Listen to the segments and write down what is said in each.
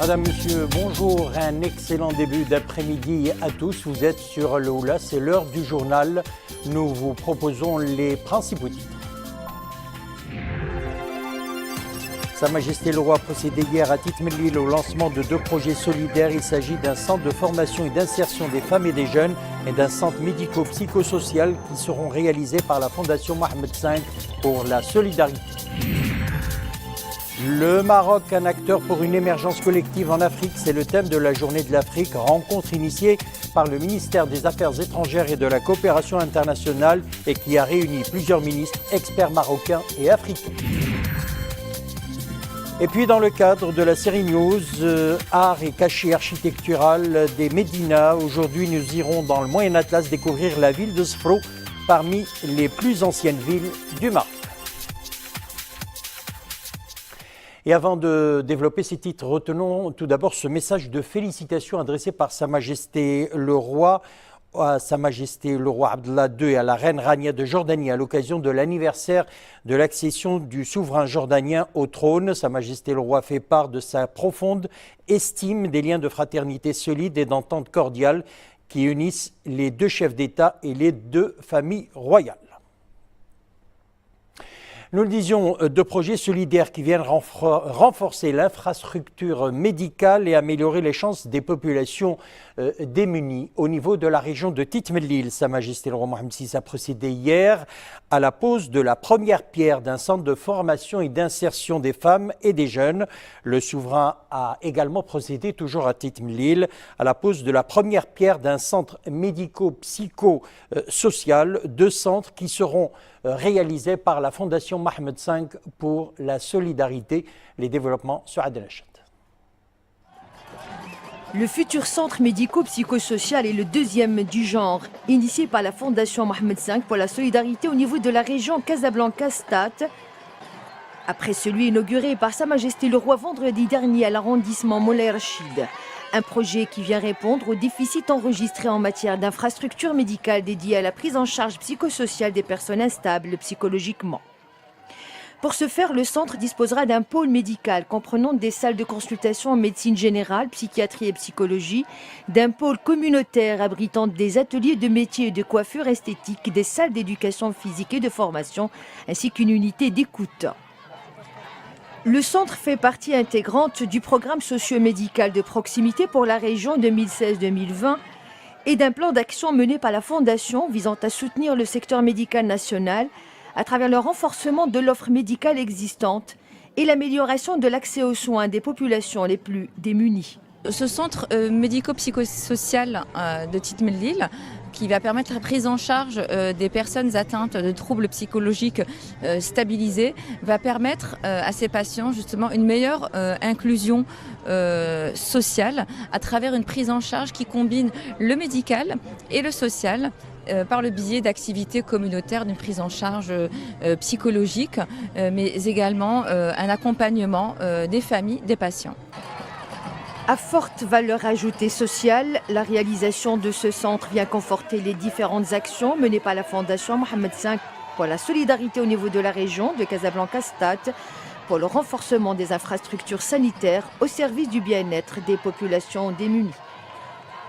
Madame, Monsieur, bonjour, un excellent début d'après-midi à tous. Vous êtes sur le Oula, c'est l'heure du journal. Nous vous proposons les principaux titres. Sa Majesté le Roi a procédé hier à Titmelil au lancement de 2 projets solidaires. Il s'agit d'un centre de formation et d'insertion des femmes et des jeunes et d'un centre médico-psychosocial qui seront réalisés par la Fondation Mohamed V pour la solidarité. Le Maroc, un acteur pour une émergence collective en Afrique, c'est le thème de la Journée de l'Afrique, rencontre initiée par le ministère des Affaires étrangères et de la coopération internationale et qui a réuni plusieurs ministres, experts marocains et africains. Et puis dans le cadre de la série News, art et cachet architectural des Médinas, aujourd'hui nous irons dans le Moyen Atlas découvrir la ville de Sfro, parmi les plus anciennes villes du Maroc. Et avant de développer ces titres, retenons tout d'abord ce message de félicitations adressé par Sa Majesté le Roi à Sa Majesté le Roi Abdallah II et à la Reine Rania de Jordanie à l'occasion de l'anniversaire de l'accession du souverain jordanien au trône. Sa Majesté le Roi fait part de sa profonde estime des liens de fraternité solides et d'entente cordiale qui unissent les 2 chefs d'État et les 2 familles royales. Nous le disions, 2 projets solidaires qui viennent renforcer l'infrastructure médicale et améliorer les chances des populations démunies. Au niveau de la région de Titmelil, Sa Majesté le Roi Mohamed VI a procédé hier à la pose de la première pierre d'un centre de formation et d'insertion des femmes et des jeunes. Le souverain a également procédé, toujours à Titmelil, à la pose de la première pierre d'un centre médico-psycho-social, 2 centres qui seront réalisés par la Fondation Mohamed V pour la solidarité, les développements sur Adenachat. Le futur centre médico-psychosocial est le 2e du genre, initié par la Fondation Mohamed V pour la solidarité au niveau de la région Casablanca-Stade, après celui inauguré par Sa Majesté le Roi vendredi dernier à l'arrondissement Moulay Rachid. Un projet qui vient répondre aux déficits enregistrés en matière d'infrastructures médicales dédiées à la prise en charge psychosociale des personnes instables psychologiquement. Pour ce faire, le centre disposera d'un pôle médical comprenant des salles de consultation en médecine générale, psychiatrie et psychologie, d'un pôle communautaire abritant des ateliers de métiers et de coiffure esthétique, des salles d'éducation physique et de formation, ainsi qu'une unité d'écoute. Le centre fait partie intégrante du programme socio-médical de proximité pour la région 2016-2020 et d'un plan d'action mené par la Fondation visant à soutenir le secteur médical national à travers le renforcement de l'offre médicale existante et l'amélioration de l'accès aux soins des populations les plus démunies. Ce centre médico-psychosocial de Titmelil, qui va permettre la prise en charge des personnes atteintes de troubles psychologiques stabilisés, va permettre à ces patients justement une meilleure inclusion sociale à travers une prise en charge qui combine le médical et le social par le biais d'activités communautaires, d'une prise en charge psychologique, mais également un accompagnement des familles, des patients. À forte valeur ajoutée sociale, la réalisation de ce centre vient conforter les différentes actions menées par la Fondation Mohamed V pour la solidarité au niveau de la région de Casablanca-Stade, pour le renforcement des infrastructures sanitaires au service du bien-être des populations démunies.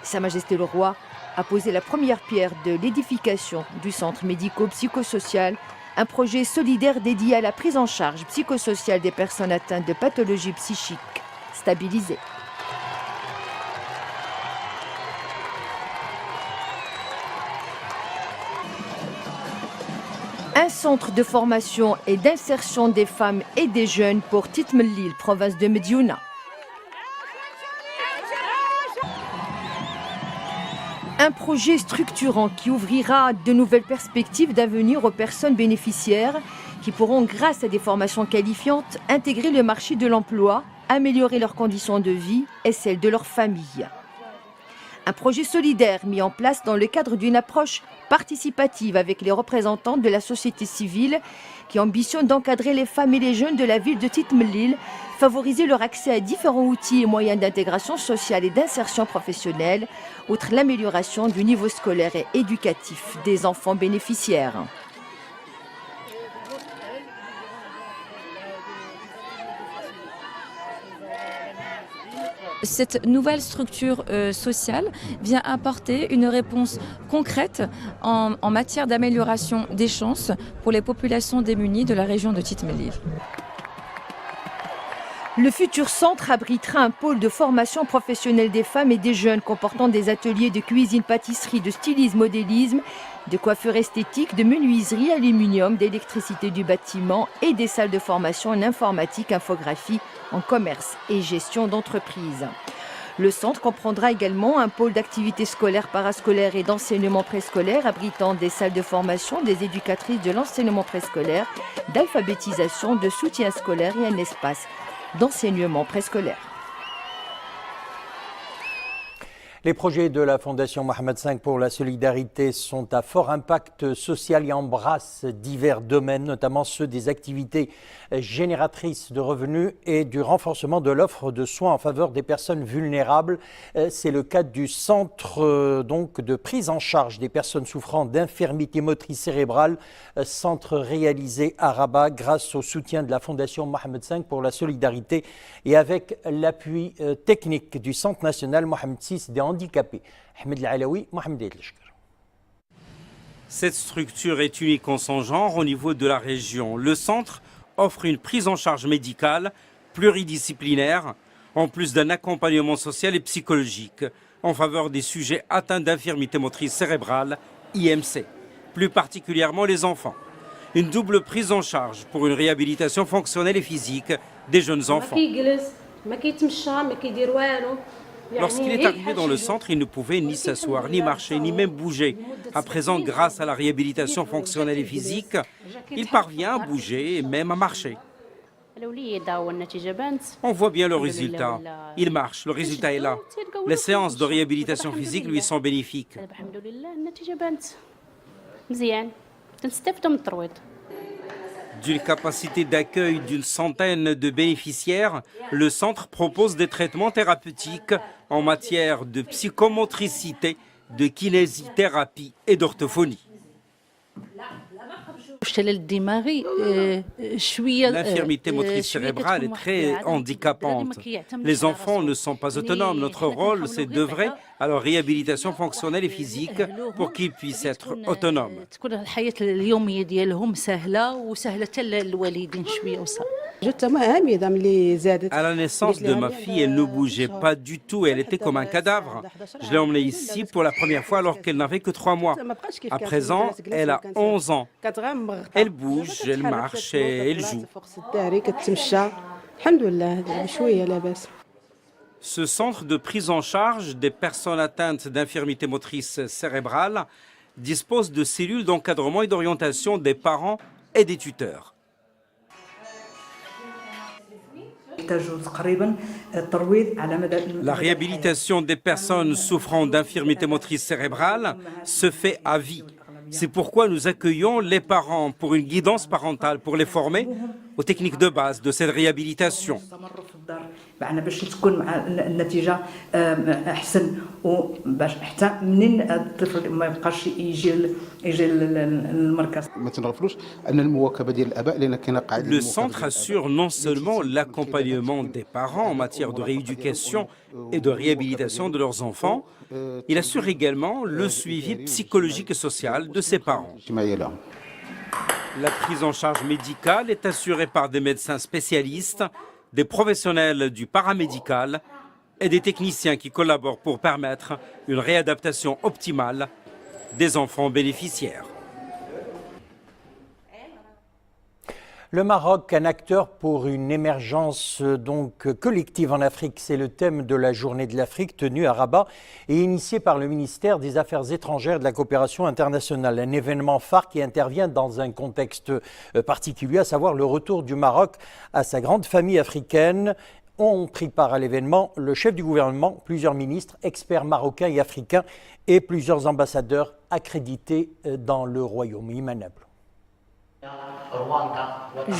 Sa Majesté le Roi a posé la première pierre de l'édification du centre médico-psychosocial, un projet solidaire dédié à la prise en charge psychosociale des personnes atteintes de pathologies psychiques stabilisées. Un centre de formation et d'insertion des femmes et des jeunes pour Titmelil, province de Mediouna. Un projet structurant qui ouvrira de nouvelles perspectives d'avenir aux personnes bénéficiaires qui pourront, grâce à des formations qualifiantes, intégrer le marché de l'emploi, améliorer leurs conditions de vie et celles de leur famille. Un projet solidaire mis en place dans le cadre d'une approche participative avec les représentants de la société civile qui ambitionne d'encadrer les femmes et les jeunes de la ville de Titmelil, favoriser leur accès à différents outils et moyens d'intégration sociale et d'insertion professionnelle, outre l'amélioration du niveau scolaire et éducatif des enfants bénéficiaires. Cette nouvelle structure sociale vient apporter une réponse concrète en matière d'amélioration des chances pour les populations démunies de la région de Tite Mellil. Le futur centre abritera un pôle de formation professionnelle des femmes et des jeunes comportant des ateliers de cuisine, pâtisserie, de stylisme, modélisme, de coiffure esthétique, de menuiserie, aluminium, d'électricité du bâtiment et des salles de formation en informatique, infographie, en commerce et gestion d'entreprise. Le centre comprendra également un pôle d'activités scolaires, parascolaires et d'enseignement préscolaire abritant des salles de formation des éducatrices de l'enseignement préscolaire, d'alphabétisation, de soutien scolaire et un espace d'enseignement préscolaire. Les projets de la Fondation Mohamed V pour la solidarité sont à fort impact social et embrassent divers domaines, notamment ceux des activités génératrices de revenus et du renforcement de l'offre de soins en faveur des personnes vulnérables. C'est le cas du centre donc, de prise en charge des personnes souffrant d'infirmité motrice cérébrale, centre réalisé à Rabat grâce au soutien de la Fondation Mohamed V pour la solidarité et avec l'appui technique du Centre national Mohamed VI des handicapés. Ahmed El-Alaoui, Mohamed El-Shkar. Cette structure est unique en son genre au niveau de la région. Le centre offre une prise en charge médicale pluridisciplinaire, en plus d'un accompagnement social et psychologique en faveur des sujets atteints d'infirmité motrice cérébrale, IMC, plus particulièrement les enfants. Une double prise en charge pour une réhabilitation fonctionnelle et physique des jeunes enfants. Lorsqu'il est arrivé dans le centre, il ne pouvait ni s'asseoir, ni marcher, ni même bouger. À présent, grâce à la réhabilitation fonctionnelle et physique, il parvient à bouger et même à marcher. On voit bien le résultat. Il marche, le résultat est là. Les séances de réhabilitation physique lui sont bénéfiques. D'une capacité d'accueil d'une centaine de bénéficiaires, le centre propose des traitements thérapeutiques en matière de psychomotricité, de kinésithérapie et d'orthophonie. L'infirmité motrice cérébrale est très handicapante. Les enfants ne sont pas autonomes. Notre rôle, c'est d'œuvrer à leur réhabilitation fonctionnelle et physique pour qu'ils puissent être autonomes. À la naissance de ma fille, elle ne bougeait pas du tout. Elle était comme un cadavre. Je l'ai emmenée ici pour la première fois alors qu'elle n'avait que 3 mois. À présent, elle a 11 ans. Elle bouge, elle marche et elle joue. Ce centre de prise en charge des personnes atteintes d'infirmité motrice cérébrale dispose de cellules d'encadrement et d'orientation des parents et des tuteurs. La réhabilitation des personnes souffrant d'infirmité motrice cérébrale se fait à vie. C'est pourquoi nous accueillons les parents pour une guidance parentale, pour les former aux techniques de base de cette réhabilitation. Le centre assure non seulement l'accompagnement des parents en matière de rééducation et de réhabilitation de leurs enfants, il assure également le suivi psychologique et social de ces parents. La prise en charge médicale est assurée par des médecins spécialistes, des professionnels du paramédical et des techniciens qui collaborent pour permettre une réadaptation optimale des enfants bénéficiaires. Le Maroc, un acteur pour une émergence donc collective en Afrique, c'est le thème de la Journée de l'Afrique tenue à Rabat et initiée par le ministère des Affaires étrangères et de la coopération internationale. Un événement phare qui intervient dans un contexte particulier, à savoir le retour du Maroc à sa grande famille africaine. Ont pris part à l'événement le chef du gouvernement, plusieurs ministres, experts marocains et africains et plusieurs ambassadeurs accrédités dans le royaume. Imanable.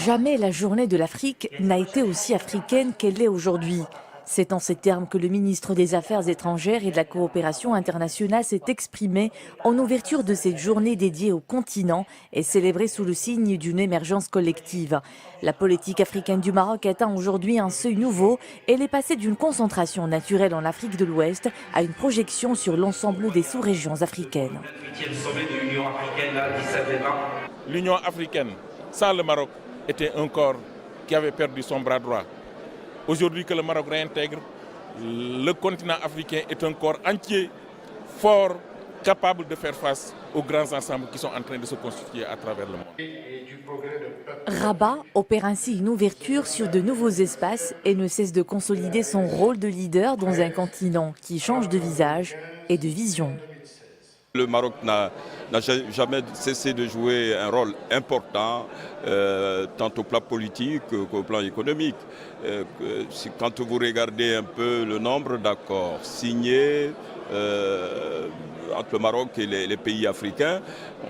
Jamais la journée de l'Afrique n'a été aussi africaine qu'elle l'est aujourd'hui. C'est en ces termes que le ministre des Affaires étrangères et de la coopération internationale s'est exprimé en ouverture de cette journée dédiée au continent et célébrée sous le signe d'une émergence collective. La politique africaine du Maroc atteint aujourd'hui un seuil nouveau. Elle est passée d'une concentration naturelle en Afrique de l'Ouest à une projection sur l'ensemble des sous-régions africaines. L'Union africaine, sans le Maroc, était un corps qui avait perdu son bras droit. Aujourd'hui que le Maroc réintègre, le continent africain est un corps entier, fort, capable de faire face aux grands ensembles qui sont en train de se constituer à travers le monde. Rabat opère ainsi une ouverture sur de nouveaux espaces et ne cesse de consolider son rôle de leader dans un continent qui change de visage et de vision. Le Maroc n'a jamais cessé de jouer un rôle important, tant au plan politique qu'au plan économique. Quand vous regardez un peu le nombre d'accords signés entre le Maroc et les pays africains,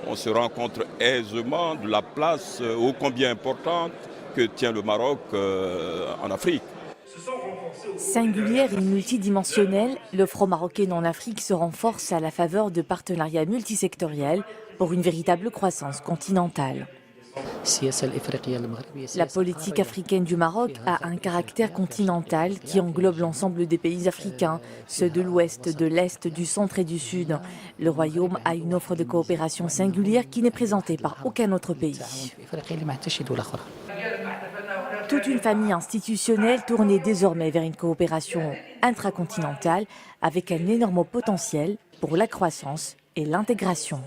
on se rend compte aisément de la place ô combien importante que tient le Maroc en Afrique. Singulière et multidimensionnelle, l'offre marocaine en Afrique se renforce à la faveur de partenariats multisectoriels pour une véritable croissance continentale. La politique africaine du Maroc a un caractère continental qui englobe l'ensemble des pays africains, ceux de l'Ouest, de l'Est, du Centre et du Sud. Le Royaume a une offre de coopération singulière qui n'est présentée par aucun autre pays. Toute une famille institutionnelle tournée désormais vers une coopération intracontinentale avec un énorme potentiel pour la croissance et l'intégration.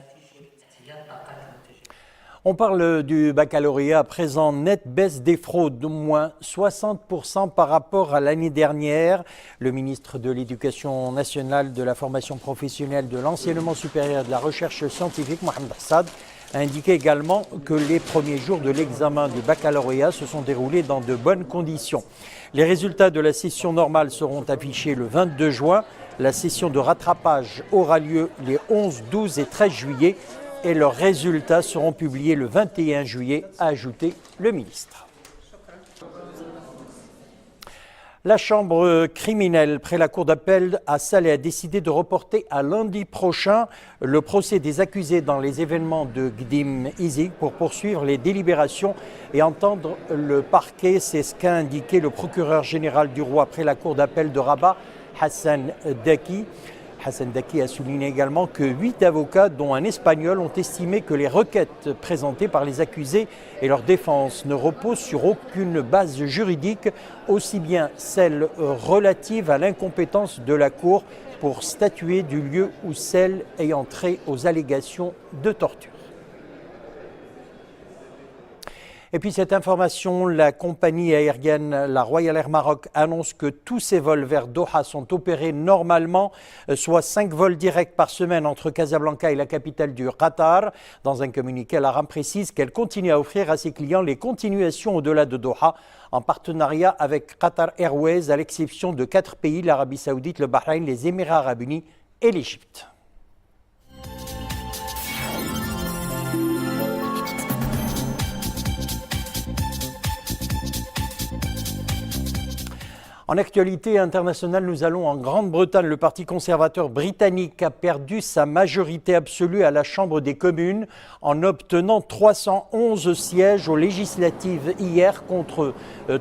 On parle du baccalauréat à présent, nette baisse des fraudes d'au moins 60% par rapport à l'année dernière. Le ministre de l'Éducation nationale, de la formation professionnelle, de l'enseignement supérieur et de la recherche scientifique, Mohamed Hassad, a indiqué également que les premiers jours de l'examen du baccalauréat se sont déroulés dans de bonnes conditions. Les résultats de la session normale seront affichés le 22 juin. La session de rattrapage aura lieu les 11, 12 et 13 juillet. Et leurs résultats seront publiés le 21 juillet, a ajouté le ministre. La chambre criminelle près la cour d'appel à Salé a décidé de reporter à lundi prochain le procès des accusés dans les événements de Gdim Izig pour poursuivre les délibérations et entendre le parquet. C'est ce qu'a indiqué le procureur général du roi près la cour d'appel de Rabat, Hassan Daki. Hassan Daki a souligné également que 8 avocats, dont un espagnol, ont estimé que les requêtes présentées par les accusés et leur défense ne reposent sur aucune base juridique, aussi bien celle relative à l'incompétence de la Cour pour statuer du lieu ou celle ayant trait aux allégations de torture. Et puis cette information, la compagnie aérienne, la Royal Air Maroc, annonce que tous ses vols vers Doha sont opérés normalement, soit 5 vols directs par semaine entre Casablanca et la capitale du Qatar. Dans un communiqué, l'ARAM précise qu'elle continue à offrir à ses clients les continuations au-delà de Doha, en partenariat avec Qatar Airways, à l'exception de 4 pays, l'Arabie Saoudite, le Bahreïn, les Émirats Arabes Unis et l'Égypte. En actualité internationale, nous allons en Grande-Bretagne. Le Parti conservateur britannique a perdu sa majorité absolue à la Chambre des communes en obtenant 311 sièges aux législatives hier contre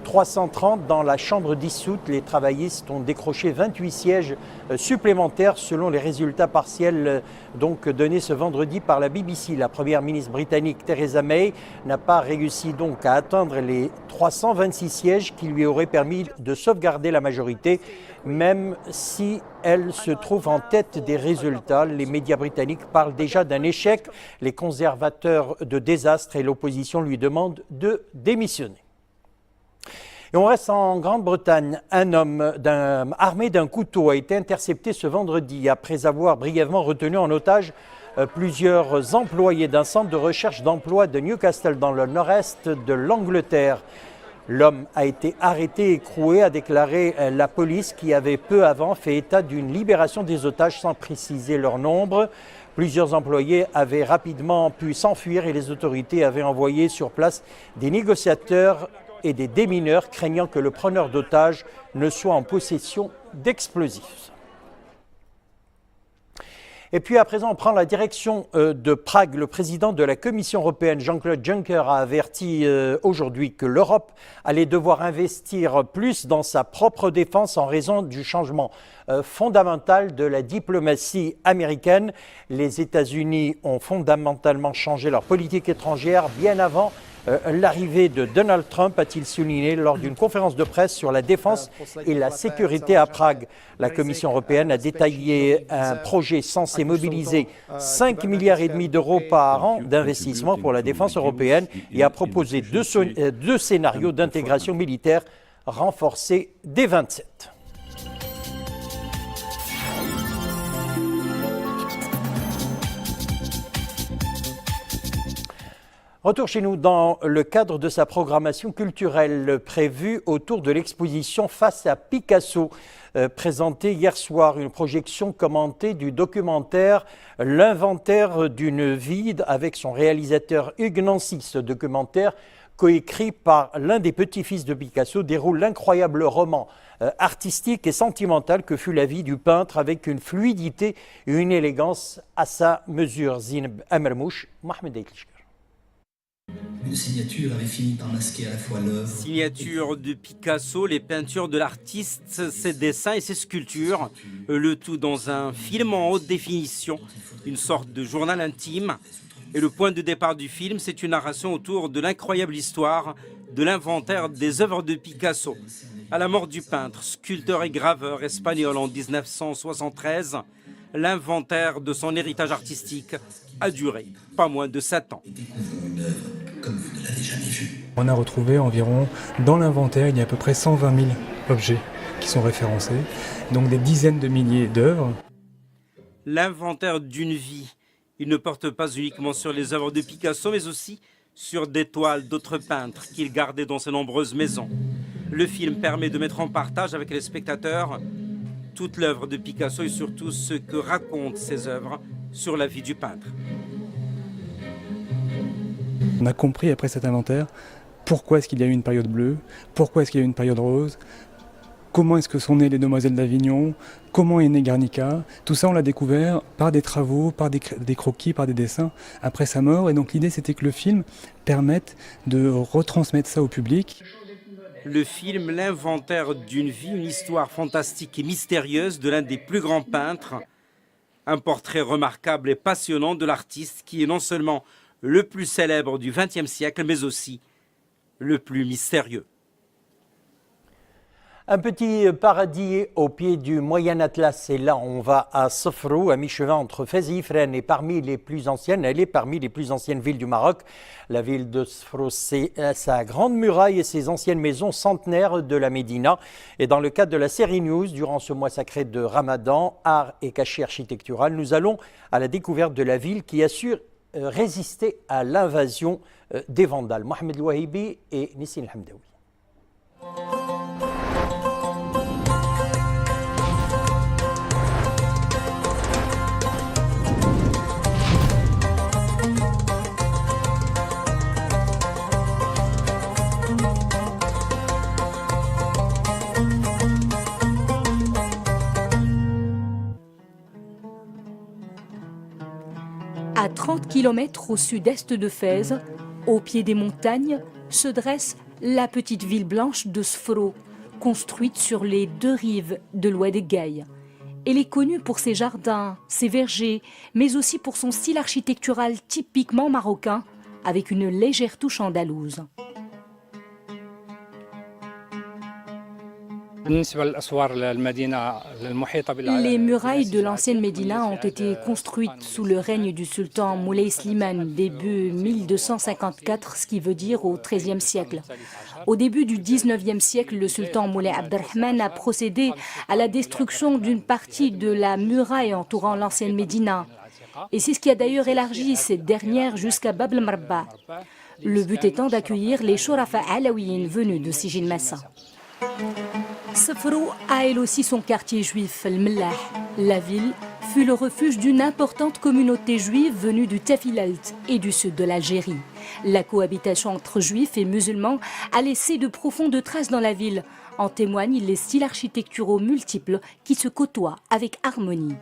330 dans la Chambre dissoute. Les travaillistes ont décroché 28 sièges supplémentaires selon les résultats partiels donnés ce vendredi par la BBC. La première ministre britannique Theresa May n'a pas réussi donc à atteindre les 326 sièges qui lui auraient permis de sauvegarder la majorité, même si elle se trouve en tête des résultats. Les médias britanniques parlent déjà d'un échec. Les conservateurs de désastre et l'opposition lui demandent de démissionner. Et on reste en Grande-Bretagne. Un homme armé d'un couteau a été intercepté ce vendredi après avoir brièvement retenu en otage plusieurs employés d'un centre de recherche d'emploi de Newcastle dans le nord-est de l'Angleterre. L'homme a été arrêté et écroué, a déclaré la police qui avait peu avant fait état d'une libération des otages sans préciser leur nombre. Plusieurs employés avaient rapidement pu s'enfuir et les autorités avaient envoyé sur place des négociateurs et des démineurs, craignant que le preneur d'otages ne soit en possession d'explosifs. Et puis à présent, on prend la direction de Prague. Le président de la Commission européenne, Jean-Claude Juncker, a averti aujourd'hui que l'Europe allait devoir investir plus dans sa propre défense en raison du changement fondamental de la diplomatie américaine. Les États-Unis ont fondamentalement changé leur politique étrangère bien avant l'arrivée de Donald Trump, a-t-il souligné lors d'une conférence de presse sur la défense et la sécurité à Prague. La Commission européenne a détaillé un projet censé mobiliser 5,5 milliards d'euros par an d'investissement pour la défense européenne et a proposé deux scénarios d'intégration militaire renforcée des 27. Retour chez nous dans le cadre de sa programmation culturelle prévue autour de l'exposition Face à Picasso, présentée hier soir, une projection commentée du documentaire L'inventaire d'une vie avec son réalisateur Hugues Nancy. Ce documentaire, coécrit par l'un des petits-fils de Picasso, déroule l'incroyable roman artistique et sentimental que fut la vie du peintre avec une fluidité et une élégance à sa mesure. Zineb Amermouche, Mohamed Aïtlishkar. Une signature avait fini par masquer à la fois l'œuvre. Signature de Picasso, les peintures de l'artiste, ses dessins et ses sculptures, le tout dans un film en haute définition, une sorte de journal intime. Et le point de départ du film, c'est une narration autour de l'incroyable histoire de l'inventaire des œuvres de Picasso. À la mort du peintre, sculpteur et graveur espagnol en 1973, l'inventaire de son héritage artistique a duré pas moins de 7 ans. Comme vous ne l'avez jamais vu. On a retrouvé environ, dans l'inventaire, il y a à peu près 120 000 objets qui sont référencés, donc des dizaines de milliers d'œuvres. L'inventaire d'une vie, il ne porte pas uniquement sur les œuvres de Picasso, mais aussi sur des toiles d'autres peintres qu'il gardait dans ses nombreuses maisons. Le film permet de mettre en partage avec les spectateurs toute l'œuvre de Picasso et surtout ce que racontent ses œuvres sur la vie du peintre. On a compris après cet inventaire pourquoi est-ce qu'il y a eu une période bleue, pourquoi est-ce qu'il y a eu une période rose, comment est-ce que sont nées les Demoiselles d'Avignon, comment est né Guernica. Tout ça on l'a découvert par des travaux, par des croquis, par des dessins après sa mort. Et donc l'idée c'était que le film permette de retransmettre ça au public. Le film L'inventaire d'une vie, une histoire fantastique et mystérieuse de l'un des plus grands peintres. Un portrait remarquable et passionnant de l'artiste qui est non seulement le plus célèbre du XXe siècle, mais aussi le plus mystérieux. Un petit paradis au pied du Moyen Atlas. Et là, on va à Sofrou, à mi-chemin entre Fès et Ifrane. Et parmi les plus anciennes, elle est parmi les plus anciennes villes du Maroc. La ville de Sofrou, c'est sa grande muraille et ses anciennes maisons centenaires de la Médina. Et dans le cadre de la série News, durant ce mois sacré de Ramadan, art et cachet architectural, nous allons à la découverte de la ville qui assure résister à l'invasion des Vandales. Mohamed Louahibi et Nissine Hamdaoui. À 30 km au sud-est de Fès, au pied des montagnes, se dresse la petite ville blanche de Sofrou, construite sur les deux rives de l'Oued Ghaya. Elle est connue pour ses jardins, ses vergers, mais aussi pour son style architectural typiquement marocain, avec une légère touche andalouse. Les murailles de l'ancienne Médina ont été construites sous le règne du sultan Moulay Slimane, début 1254, ce qui veut dire au XIIIe siècle. Au début du XIXe siècle, le sultan Moulay Abdelrahman a procédé à la destruction d'une partie de la muraille entourant l'ancienne Médina. Et c'est ce qui a d'ailleurs élargi cette dernière jusqu'à Bab el-Marba. Le but étant d'accueillir les Shorafa alaouiyines venus de Sijil Massa. Sofrou a elle aussi son quartier juif, El-Mellah. La ville fut le refuge d'une importante communauté juive venue du Tafilalt et du sud de l'Algérie. La cohabitation entre juifs et musulmans a laissé de profondes traces dans la ville. En témoignent les styles architecturaux multiples qui se côtoient avec harmonie.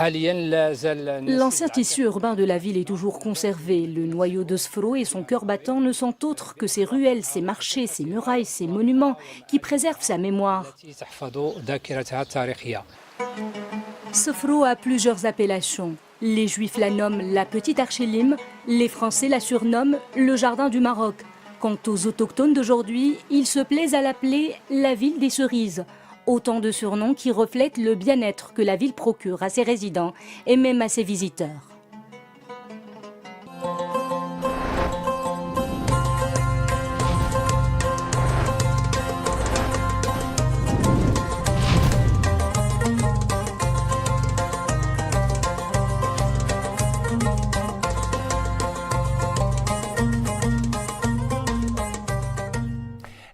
L'ancien tissu urbain de la ville est toujours conservé. Le noyau de Sfro et son cœur battant ne sont autres que ses ruelles, ses marchés, ses murailles, ses monuments qui préservent sa mémoire. Sfro a plusieurs appellations. Les Juifs la nomment la Petite Archélim, les Français la surnomment le Jardin du Maroc. Quant aux autochtones d'aujourd'hui, ils se plaisent à l'appeler la ville des cerises. Autant de surnoms qui reflètent le bien-être que la ville procure à ses résidents et même à ses visiteurs.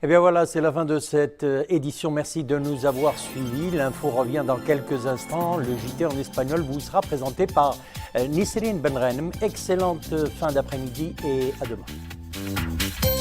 Et bien voilà, c'est la fin de cette édition. Merci de nous avoir suivis. L'info revient dans quelques instants. Le JT en espagnol vous sera présenté par Nisrine Benrenem. Excellente fin d'après-midi et à demain.